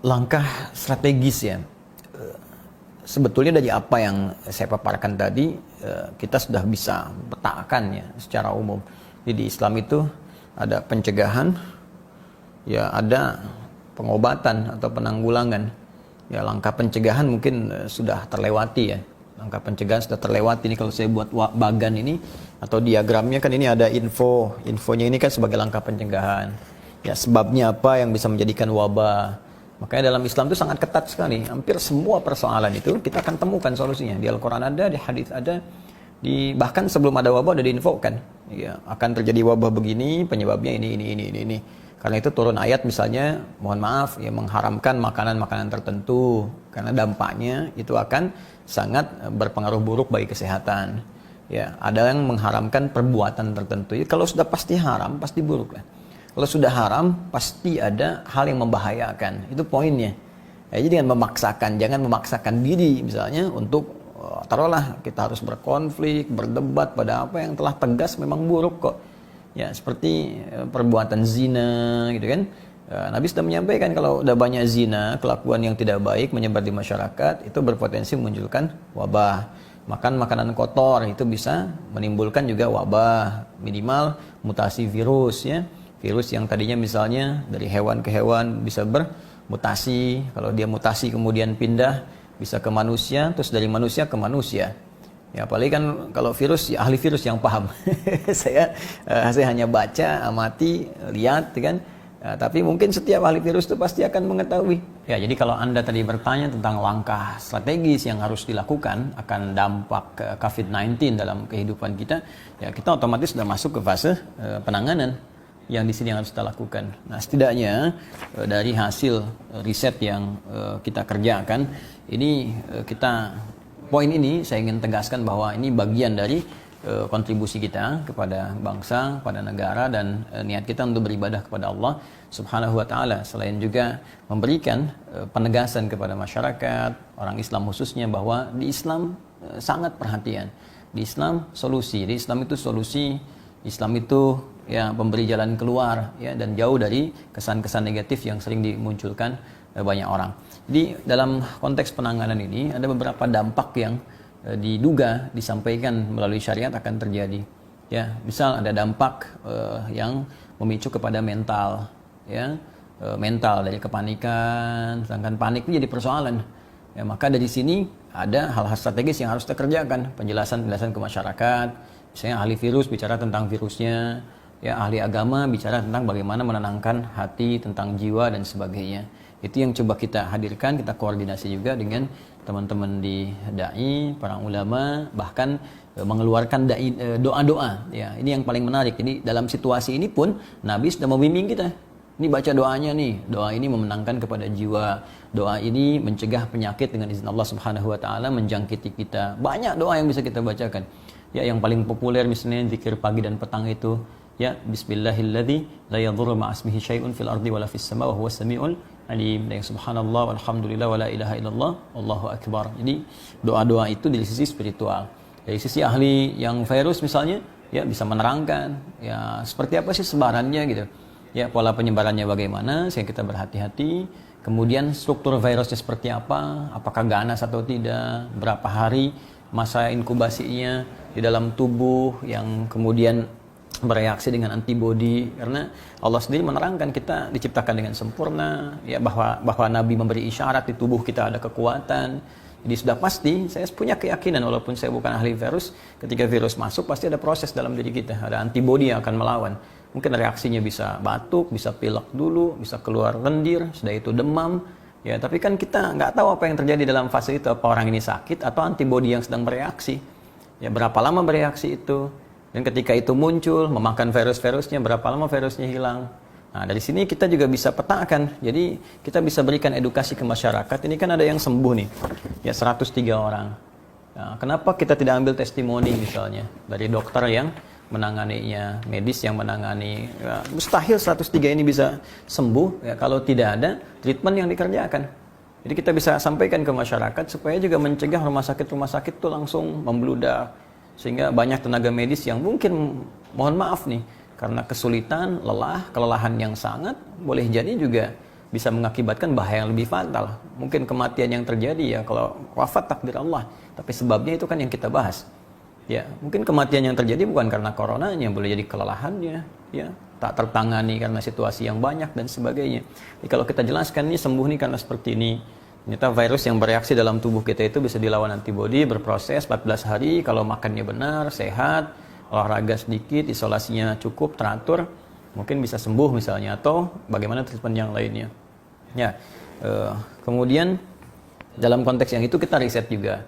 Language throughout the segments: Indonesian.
langkah strategis ya. Sebetulnya dari apa yang saya paparkan tadi, kita sudah bisa petakan ya secara umum. Jadi di Islam itu ada pencegahan, ya ada pengobatan atau penanggulangan. Ya langkah pencegahan mungkin sudah terlewati ya. Langkah pencegahan sudah terlewati. Ini kalau saya buat bagan ini atau diagramnya kan ini ada infonya ini kan sebagai langkah pencegahan. Ya sebabnya apa yang bisa menjadikan wabah. Makanya dalam Islam itu sangat ketat sekali. Hampir semua persoalan itu kita akan temukan solusinya. Di Al-Quran ada, di hadis ada, bahkan sebelum ada wabah udah diinfokan. Ya, akan terjadi wabah begini, penyebabnya ini. Karena itu turun ayat misalnya, mohon maaf, ya mengharamkan makanan-makanan tertentu. Karena dampaknya itu akan sangat berpengaruh buruk bagi kesehatan. Ya, ada yang mengharamkan perbuatan tertentu. Ya, kalau sudah pasti haram, pasti buruk lah. Kalau sudah haram, pasti ada hal yang membahayakan. Itu poinnya. Ya, jadi jangan memaksakan diri misalnya untuk, taruhlah kita harus berkonflik, berdebat pada apa yang telah tegas memang buruk kok. Ya, seperti perbuatan zina gitu kan. Nabi sudah menyampaikan kalau udah banyak zina, kelakuan yang tidak baik menyebar di masyarakat, itu berpotensi memunculkan wabah. Makan makanan kotor itu bisa menimbulkan juga wabah, minimal mutasi virus ya. Virus yang tadinya misalnya dari hewan ke hewan bisa bermutasi. Kalau dia mutasi kemudian pindah bisa ke manusia, terus dari manusia ke manusia. Ya apalagi kan kalau virus, ya ahli virus yang paham. saya hanya baca, amati, lihat kan. Tapi mungkin setiap ahli virus itu pasti akan mengetahui. Ya jadi kalau Anda tadi bertanya tentang langkah strategis yang harus dilakukan akan dampak COVID-19 dalam kehidupan kita, ya kita otomatis sudah masuk ke fase penanganan yang di sini harus kita lakukan. Nah, setidaknya dari hasil riset yang kita kerjakan, ini poin ini saya ingin tegaskan bahwa ini bagian dari kontribusi kita kepada bangsa, pada negara dan niat kita untuk beribadah kepada Allah Subhanahu wa taala. Selain juga memberikan penegasan kepada masyarakat, orang Islam khususnya bahwa di Islam sangat perhatian. Di Islam solusi, di Islam itu solusi, Islam itu ya pemberi jalan keluar ya dan jauh dari kesan-kesan negatif yang sering dimunculkan banyak orang. Jadi dalam konteks penanganan ini ada beberapa dampak yang diduga disampaikan melalui syariat akan terjadi. Ya, misal ada dampak yang memicu kepada mental ya, mental dari kepanikan, sedangkan panik itu jadi persoalan. Ya, maka dari sini ada hal-hal strategis yang harus kita kerjakan, penjelasan ke masyarakat. Misalnya ahli virus bicara tentang virusnya, ya ahli agama bicara tentang bagaimana menenangkan hati, tentang jiwa dan sebagainya. Itu yang coba kita hadirkan, kita koordinasi juga dengan teman-teman di dai, para ulama, bahkan mengeluarkan doa-doa. Ya, ini yang paling menarik. Jadi dalam situasi ini pun Nabi sudah membimbing kita. Ini baca doanya nih. Doa ini memenangkan kepada jiwa. Doa ini mencegah penyakit dengan izin Allah Subhanahu wa taala menjangkiti kita. Banyak doa yang bisa kita bacakan. Ya, yang paling populer misalnya zikir pagi dan petang itu ya bismillahilladzi la yadhurru ma'asmihi syai'un fil ardi wala fis sama' wa huwas samiul alim. Dan subhanallah walhamdulillah wala ilaha illallah wallahu akbar. Jadi doa-doa itu dari sisi spiritual. Dari sisi ahli yang virus misalnya ya bisa menerangkan ya seperti apa sih sebarannya gitu. Ya pola penyebarannya bagaimana sehingga kita berhati-hati. Kemudian struktur virusnya seperti apa, apakah ganas atau tidak, berapa hari masa inkubasinya di dalam tubuh yang kemudian bereaksi dengan antibodi, karena Allah sendiri menerangkan kita diciptakan dengan sempurna ya, bahwa Nabi memberi isyarat di tubuh kita ada kekuatan. Jadi sudah pasti saya punya keyakinan walaupun saya bukan ahli virus, ketika virus masuk pasti ada proses dalam diri kita, ada antibodi yang akan melawan. Mungkin reaksinya bisa batuk, bisa pilek dulu, bisa keluar lendir, sudah itu demam. Ya, tapi kan kita nggak tahu apa yang terjadi dalam fase itu, apa orang ini sakit atau antibodi yang sedang bereaksi. Ya, berapa lama bereaksi itu? Dan ketika itu muncul, memakan virus-virusnya, berapa lama virusnya hilang? Nah, dari sini kita juga bisa petakan. Jadi, kita bisa berikan edukasi ke masyarakat. Ini kan ada yang sembuh nih, ya 103 orang. Nah, kenapa kita tidak ambil testimoni misalnya dari dokter yang menanganinya, medis yang menangani, ya, mustahil 103 ini bisa sembuh ya, kalau tidak ada treatment yang dikerjakan. Jadi kita bisa sampaikan ke masyarakat supaya juga mencegah rumah sakit itu langsung membludak, sehingga banyak tenaga medis yang mungkin mohon maaf nih karena kesulitan, kelelahan yang sangat boleh jadi juga bisa mengakibatkan bahaya yang lebih fatal. Mungkin kematian yang terjadi ya kalau wafat takdir Allah, tapi sebabnya itu kan yang kita bahas. Ya, mungkin kematian yang terjadi bukan karena coronanya, boleh jadi kelelahannya, ya, tak tertangani karena situasi yang banyak dan sebagainya. Jadi kalau kita jelaskan ini sembuh nih karena seperti ini. Ternyata virus yang bereaksi dalam tubuh kita itu bisa dilawan antibodi, berproses 14 hari kalau makannya benar, sehat, olahraga sedikit, isolasinya cukup, teratur, mungkin bisa sembuh misalnya, atau bagaimana treatment yang lainnya. Ya, kemudian dalam konteks yang itu kita riset juga.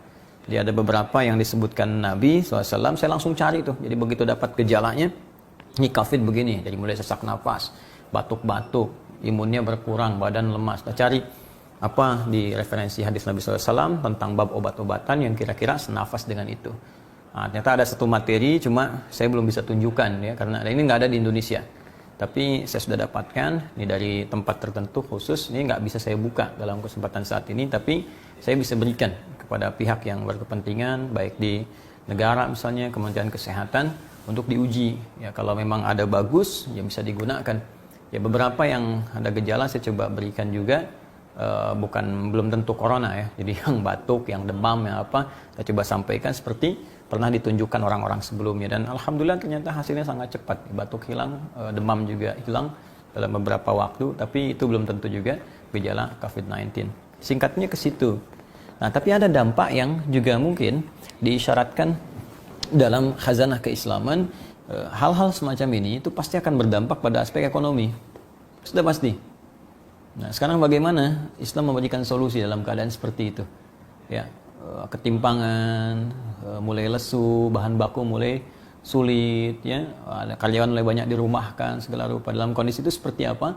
Jadi ada beberapa yang disebutkan Nabi SAW, saya langsung cari tuh. Jadi begitu dapat gejalanya, ini COVID begini, jadi mulai sesak nafas, batuk-batuk, imunnya berkurang, badan lemas. Kita cari apa di referensi hadis Nabi SAW tentang bab obat-obatan yang kira-kira senafas dengan itu. Nah, ternyata ada satu materi, cuma saya belum bisa tunjukkan ya, karena ini nggak ada di Indonesia. Tapi saya sudah dapatkan, ini dari tempat tertentu khusus, ini nggak bisa saya buka dalam kesempatan saat ini, tapi saya bisa berikan kepada pihak yang berkepentingan, baik di negara misalnya, Kementerian Kesehatan, untuk diuji. Ya, kalau memang ada bagus, ya bisa digunakan. Ya, beberapa yang ada gejala saya coba berikan juga, belum tentu corona ya, jadi yang batuk, yang demam, yang apa, saya coba sampaikan seperti pernah ditunjukkan orang-orang sebelumnya, dan alhamdulillah ternyata hasilnya sangat cepat. Batuk hilang, demam juga hilang dalam beberapa waktu, tapi itu belum tentu juga gejala COVID-19. Singkatnya ke situ. Nah, tapi ada dampak yang juga mungkin diisyaratkan dalam khazanah keislaman. Hal-hal semacam ini itu pasti akan berdampak pada aspek ekonomi. Sudah pasti. Nah, sekarang bagaimana Islam memberikan solusi dalam keadaan seperti itu? Ya, ketimpangan, mulai lesu, bahan baku mulai sulit, ya, karyawan mulai banyak dirumahkan, segala rupa. Dalam kondisi itu seperti apa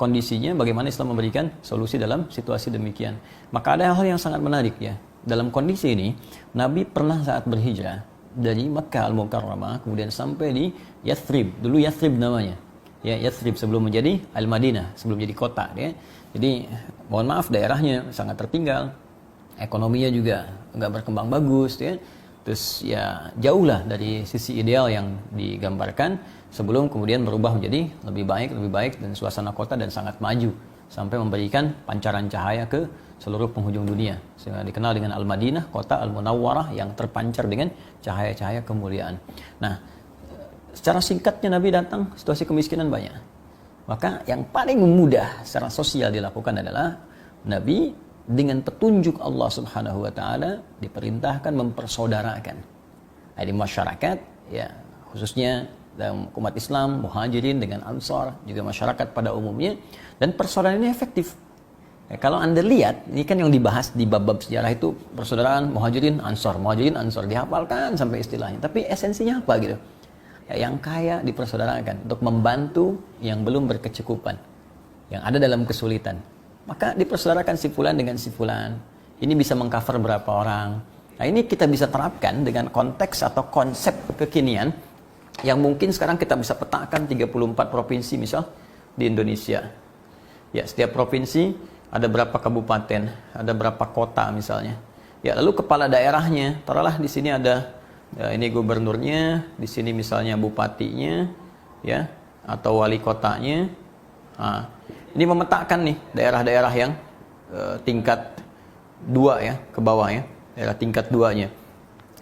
kondisinya? Bagaimana Islam memberikan solusi dalam situasi demikian? Maka ada hal yang sangat menarik ya. Dalam kondisi ini, Nabi pernah saat berhijrah dari Makkah Al-Mukarramah kemudian sampai di Yathrib. Dulu Yathrib namanya. Ya, Yathrib sebelum menjadi Al-Madinah, sebelum jadi kota ya. Jadi mohon maaf daerahnya sangat tertinggal, ekonominya juga nggak berkembang bagus ya. Terus ya jauhlah dari sisi ideal yang digambarkan sebelum kemudian berubah menjadi lebih baik dan suasana kota dan sangat maju sampai memberikan pancaran cahaya ke seluruh penghujung dunia. Sehingga dikenal dengan Al-Madinah, kota Al-Munawwarah yang terpancar dengan cahaya-cahaya kemuliaan. Nah, secara singkatnya Nabi datang, situasi kemiskinan banyak. Maka yang paling mudah secara sosial dilakukan adalah Nabi dengan petunjuk Allah Subhanahu wa taala diperintahkan mempersaudarakan. Di masyarakat ya, khususnya dalam umat Islam, Muhajirin dengan Ansar, juga masyarakat pada umumnya, dan persaudaraan ini efektif. Ya, kalau Anda lihat, ini kan yang dibahas di bab-bab sejarah itu persaudaraan Muhajirin Ansar dihafalkan sampai istilahnya. Tapi esensinya apa gitu? Ya, yang kaya dipersaudarakan untuk membantu yang belum berkecukupan, yang ada dalam kesulitan. Maka dipersaudarakan si fulan dengan si fulan. Ini bisa mengcover berapa orang. Nah, ini kita bisa terapkan dengan konteks atau konsep kekinian yang mungkin sekarang kita bisa petakan 34 provinsi misal di Indonesia. Ya, setiap provinsi ada berapa kabupaten, ada berapa kota misalnya. Ya, lalu kepala daerahnya, taruhlah di sini ada ya, ini gubernurnya, di sini misalnya bupatinya, ya, atau wali kotanya. Nah, ini memetakan nih daerah-daerah yang tingkat 2 ya, ke bawah ya, daerah tingkat 2-nya.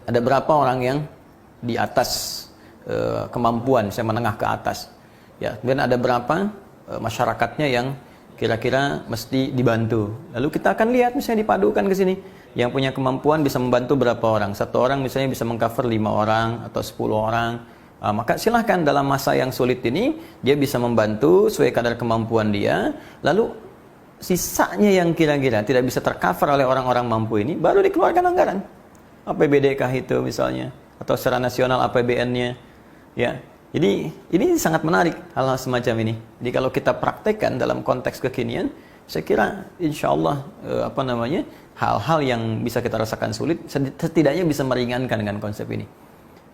Ada berapa orang yang di atas kemampuan, saya menengah ke atas. Ya, kemudian ada berapa masyarakatnya yang kira-kira mesti dibantu. Lalu kita akan lihat misalnya dipadukan ke sini. Yang punya kemampuan bisa membantu berapa orang. Satu orang misalnya bisa mengcover 5 orang atau 10 orang. Maka silahkan dalam masa yang sulit ini, dia bisa membantu sesuai kadar kemampuan dia. Lalu sisanya yang kira-kira tidak bisa tercover oleh orang-orang mampu ini, baru dikeluarkan anggaran. APBD kah itu misalnya. Atau secara nasional APBN-nya. Ya. Jadi ini sangat menarik hal-hal semacam ini. Jadi kalau kita praktekkan dalam konteks kekinian, saya kira insya Allah hal-hal yang bisa kita rasakan sulit setidaknya bisa meringankan dengan konsep ini.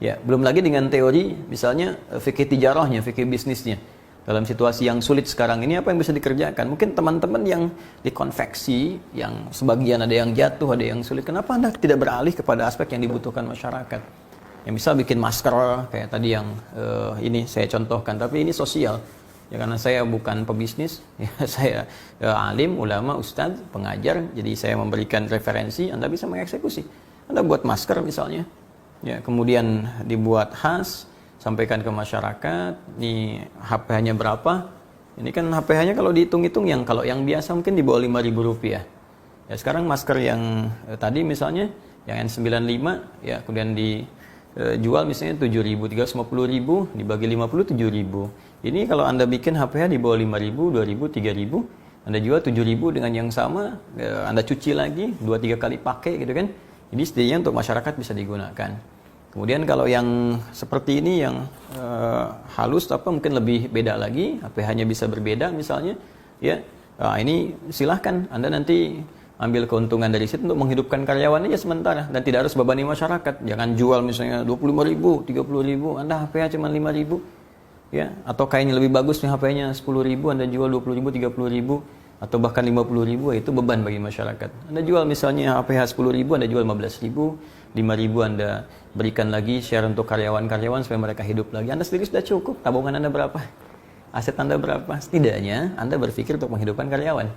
Ya, belum lagi dengan teori misalnya fikih tijarahnya, fikih bisnisnya. Dalam situasi yang sulit sekarang ini apa yang bisa dikerjakan? Mungkin teman-teman yang di konveksi, yang sebagian ada yang jatuh, ada yang sulit. Kenapa Anda tidak beralih kepada aspek yang dibutuhkan masyarakat? Yang bisa bikin masker kayak tadi yang ini saya contohkan, tapi ini sosial. Ya karena saya bukan pebisnis, ya, saya alim, ulama, ustadz, pengajar, jadi saya memberikan referensi, Anda bisa mengeksekusi. Anda buat masker misalnya, ya kemudian dibuat khas, sampaikan ke masyarakat, nih HPH-nya berapa? Ini kan HPH-nya kalau dihitung-hitung kalau yang biasa mungkin di bawah Rp5.000. Ya sekarang masker yang tadi misalnya yang N95 ya kemudian dijual misalnya 7.000, 350.000 dibagi 50 7.000. Ini kalau Anda bikin HPH di bawah 5.000, 2.000, 3.000, Anda jual 7.000 dengan yang sama, Anda cuci lagi 2-3 kali pakai gitu kan. Ini setidaknya untuk masyarakat bisa digunakan. Kemudian kalau yang seperti ini yang halus apa mungkin lebih beda lagi, HPH-nya bisa berbeda misalnya, ya. Nah, ini silahkan Anda nanti ambil keuntungan dari situ untuk menghidupkan karyawan aja sementara dan tidak harus bebani masyarakat. Jangan jual misalnya 25.000, 30.000, Anda HPH cuma 5.000. Ya, atau kayaknya lebih bagus nih HP-nya 10.000, Anda jual 20.000, 30.000 atau bahkan 50.000, itu beban bagi masyarakat. Anda jual misalnya HPH 10.000, Anda jual 15.000, 5.000 Anda berikan lagi share untuk karyawan-karyawan supaya mereka hidup lagi. Anda sendiri sudah cukup. Tabungan Anda berapa? Aset Anda berapa? Setidaknya Anda berpikir untuk menghidupkan karyawan.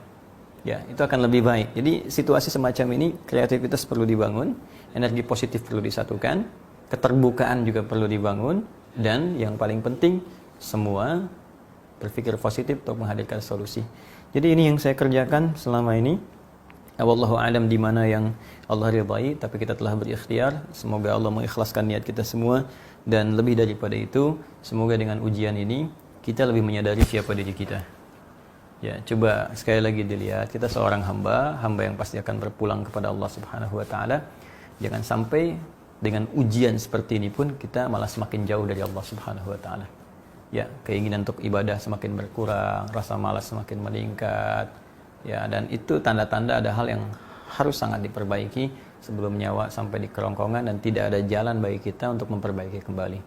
Ya, itu akan lebih baik. Jadi situasi semacam ini, kreativitas perlu dibangun, energi positif perlu disatukan, keterbukaan juga perlu dibangun, dan yang paling penting semua berpikir positif untuk menghadirkan solusi. Jadi ini yang saya kerjakan selama ini. Wallahu a'lam di mana yang Allah ridai, tapi kita telah berikhtiar. Semoga Allah mengikhlaskan niat kita semua, dan lebih daripada itu, semoga dengan ujian ini kita lebih menyadari siapa diri kita. Ya, coba sekali lagi dilihat, kita seorang hamba yang pasti akan berpulang kepada Allah Subhanahu wa taala. Jangan sampai dengan ujian seperti ini pun kita malah semakin jauh dari Allah Subhanahu wa taala. Ya, keinginan untuk ibadah semakin berkurang, rasa malas semakin meningkat. Ya, dan itu tanda-tanda ada hal yang harus sangat diperbaiki sebelum nyawa sampai di kerongkongan dan tidak ada jalan bagi kita untuk memperbaiki kembali.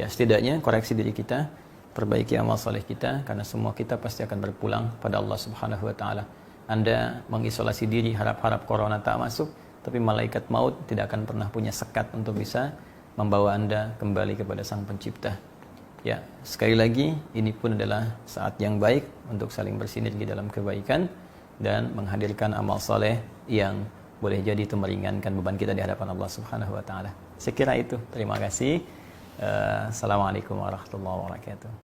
Ya, setidaknya koreksi diri kita, perbaiki amal soleh kita, karena semua kita pasti akan berpulang pada Allah Subhanahu wa taala. Anda mengisolasi diri, harap-harap corona tak masuk, tapi malaikat maut tidak akan pernah punya sekat untuk bisa membawa Anda kembali kepada Sang Pencipta. Ya, sekali lagi ini pun adalah saat yang baik untuk saling bersinergi dalam kebaikan dan menghadirkan amal soleh yang boleh jadi itu meringankan beban kita di hadapan Allah Subhanahu wa taala. Saya kira itu. Terima kasih. Assalamualaikum warahmatullahi wabarakatuh.